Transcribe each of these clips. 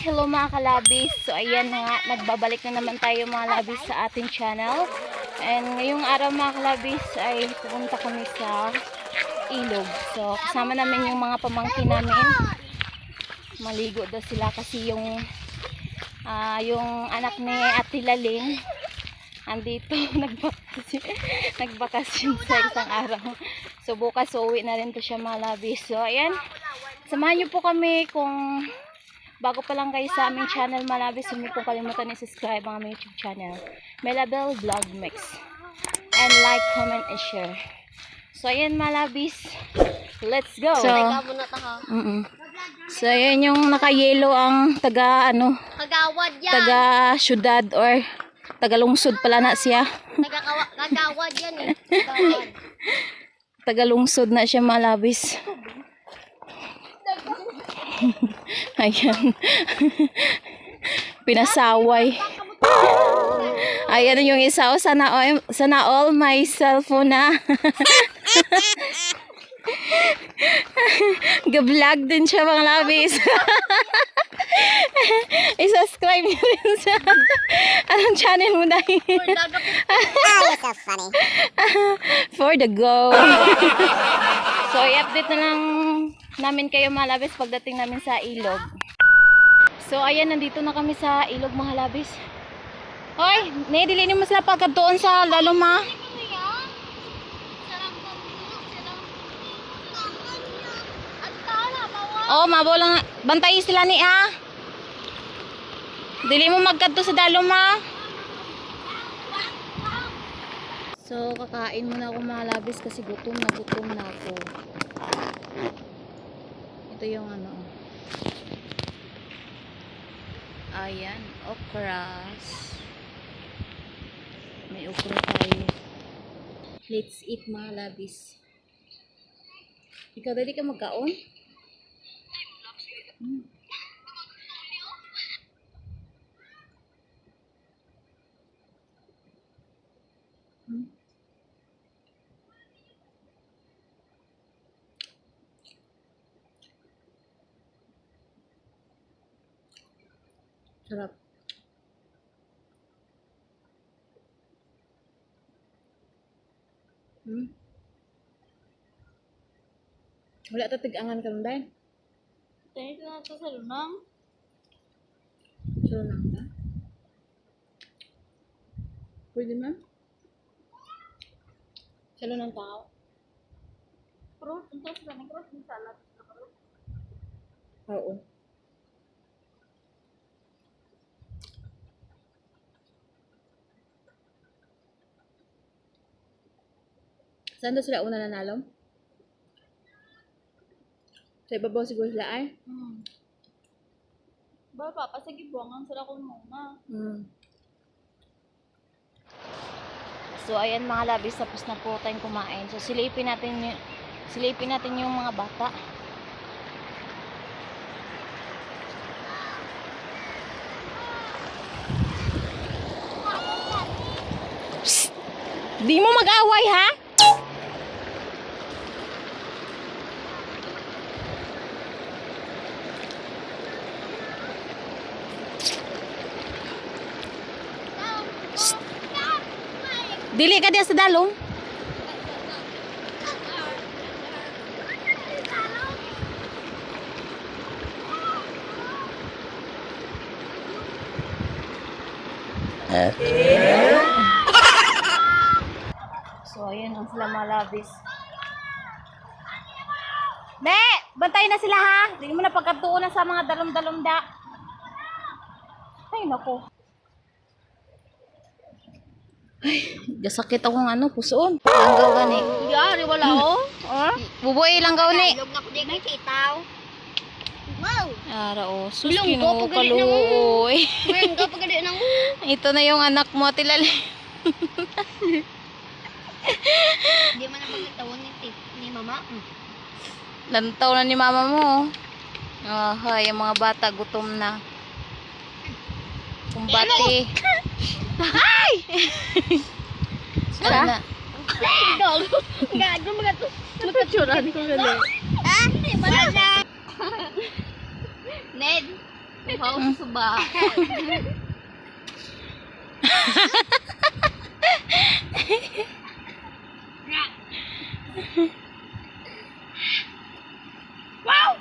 Hello mga kalabis. So ayan nga, nagbabalik na naman tayo mga labis sa ating channel. And ngayong araw mga kalabis ay pupunta kami sa ilog. So kasama namin yung mga pamangkin namin. Maligo daw sila kasi yung anak ni Ate Laling andito nagbakasyon sa isang araw. So bukas uwi na rin to siya mga labis. So ayan, samahan niyo po kami kung bago pa lang kayo sa aming channel malabis, hindi po kalimutan i-subscribe ang aming YouTube channel, Melabel Vlog Mix. And like, comment, and share. So, ayan malabis. Let's go! So, ayan yung naka-yellow ang Kagawad yan. taga-syudad or taga-lungsod pala na siya. Kagawad yan eh. Kagawad. Taga-lungsod na siya malabis. Ayan. Pinasaway. Ayan yung isa. Sana all my cellphone na. Ga-vlog din siya mga labis. I-subscribe nyo rin sa anong channel mo dahil. So funny. For the go. So i-update na lang namin kayo mga labis pagdating namin sa ilog. So ayan, nandito na kami sa ilog mga labis. Hoy, dili mo sila pagkatuon sa laluma. Oh, mabaw lang. Bantayin sila ni ha. Dili mo magkadto sa daluma. So kakain muna ako mga labis kasi gutom na ako. Ito yung ayan, okras. May okra tayo. Let's eat mga labis. Ikaw dali ka magkaon? Sarap. Wala tatig-angan ka nun, Ito na ito sa lunang. Sure lang ka? Pwede man? Salo ng tao? Pero, ito sa negros, yung salad. Oo. Saan daw sila una nanalo? Sa ibabaw siguro sila ay? Ba, papasagi buwangan sila kung muna. So ayan mga labis, tapos na po tayong kumain. So silipin natin yung mga bata. Psst! Di mo mag-away ha? Dili ka diya sa dalong. So ayan ang sila mga labis. Be, bantay na sila ha. Dili mo na pagkatuon na sa mga dalom-dalom da. Ay nako. Ay, gasakit akong pusoon. Langgaw gani. Yari, wala oh. Buboy langgaw ni. Log na ko di kay sitaw. Wow. Ara o, sus Bilunggo, pagalit na kaluoy. Bilunggo, pagalit na mo. Ito na yung anak mo, Ate Lali. Lantaw na ni mama mo. Oh, hay, yung mga bata gutom na. Kumbati. Ay! Sana. Gago mga to. Napatsuran ko gali. Hindi malala. Ned, ikaw sa ba? Wow!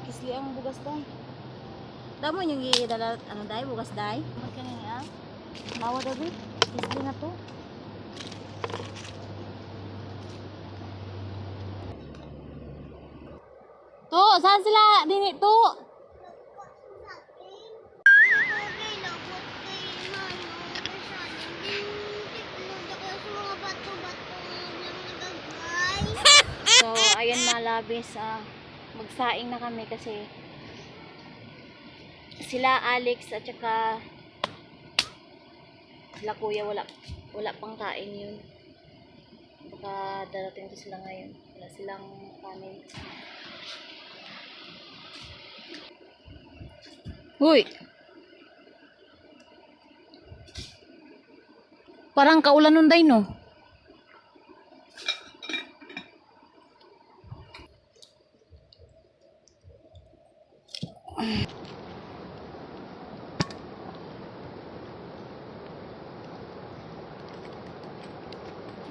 Kisli ang bugas day. Damo yung gidala ano day, bugas day. Mas kanina. Mawa daw eh. Kisli na to. To, saan sila? Dini to. So, ayan malabis. Magsaing na kami kasi sila Alex at saka sila kuya wala pang kain yun. Baka darating to sila ngayon. Wala silang kanin. Uy! Parang kaulan nun day, no?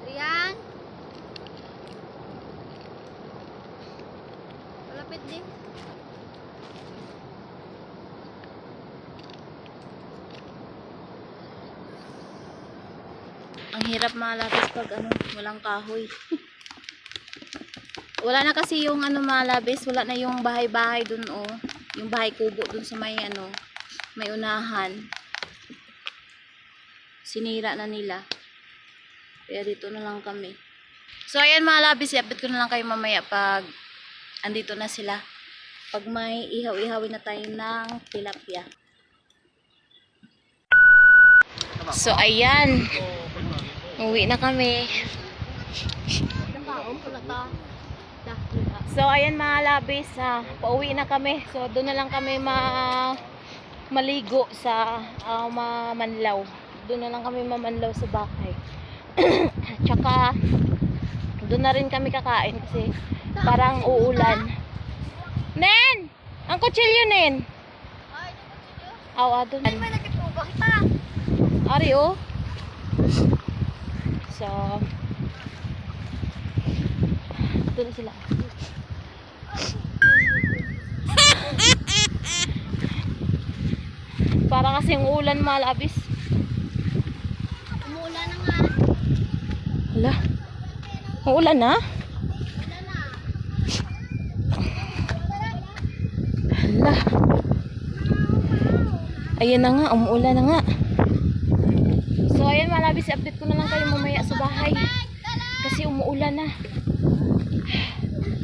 Rian. Malapit din. Ang hirap malabis pag walang kahoy. Wala na kasi yung malabis, wala na yung bahay-bahay dun yung bahay kubo dun sa may may unahan. Sinira na nila. Kaya dito na lang kami. So ayan malabis, i-update ko na lang kayo mamaya pag andito na sila. Pag may ihaw-ihawin na tayo ng tilapia. So ayan. Uwi na kami. So ayan mga labis, pauwi na kami. So doon na lang kami maligo sa Manlaw. Doon na lang kami mamanlaw sa bahay. Tsaka doon na rin kami kakain kasi parang uulan. Nen! Ang kutsilyo, Nen! Aw, doon. Ari, oh. So, doon sila. Para kasing ulan malabis. Umuulan na nga. Hala. Uulan na? Hala. Ayan na nga, umuulan na nga. So ayan malabis, update ko na lang kayo mamaya sa bahay. Kasi umuulan na.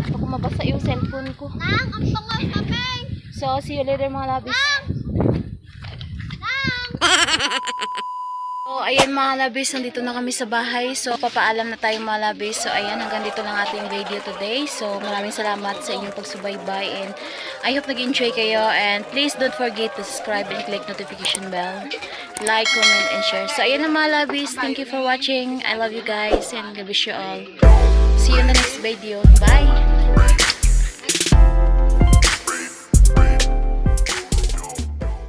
Baka mabasa yung cellphone ko. Nang, ang bangas kami. So see you later mga labis. So ayan mga labis, nandito na kami sa bahay. So papaalam na tayo mga labis. So ayan, hanggang dito lang ating video today. So maraming salamat sa inyong pagsubaybay. And I hope nag-enjoy kayo. And please don't forget to subscribe and click notification bell. Like, comment, and share. So ayan na mga labis. Thank you for watching. I love you guys. And God bless you all. See you in the next video. Bye!